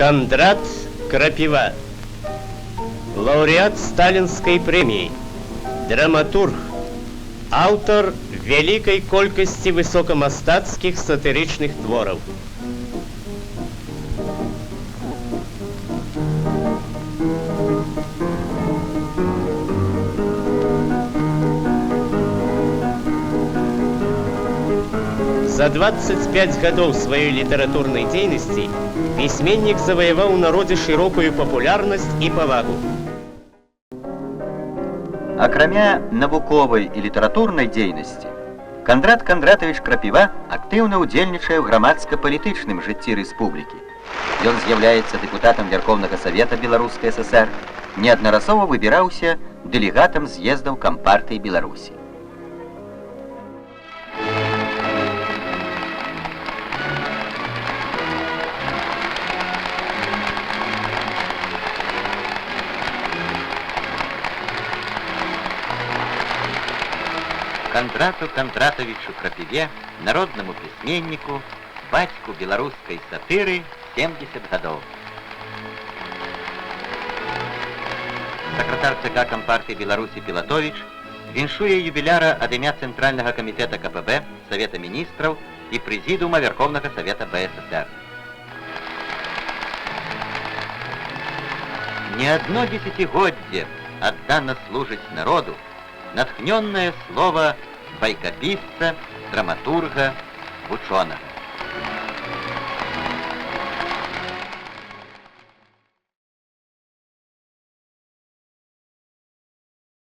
Кондрат Крапива, лауреат Сталинской премии, драматург, автор великой колькости высокомастацких сатиричных творов. За 25 годов своей литературной деятельности письменник завоевал у народа широкую популярность и повагу. Акрамя навуковай і літаратурнай дзейнасці, Кандрат Кандратавіч Крапіва актыўна ўдзельнічае ў грамадска-палітычным жыцці рэспублікі. Ён з'яўляецца дэпутатам Верховнага Савета Беларускай ССР, неаднаразова выбіраўся дэлегатам з'ездаў Кампартыі Беларусі. Кондрату Кондратовичу Крапиве, народному письменнику, батьку белорусской сатыры, 70 годов. Сакратар ЦК Компартии Беларуси Пилатович віншуе юбіляра ад імя Центрального комитета КПБ, Совета министров и Президиума Верховного Совета БССР. Не одно десятигодие отдано служить народу, натхненное слово байкописца, драматурга, ученого.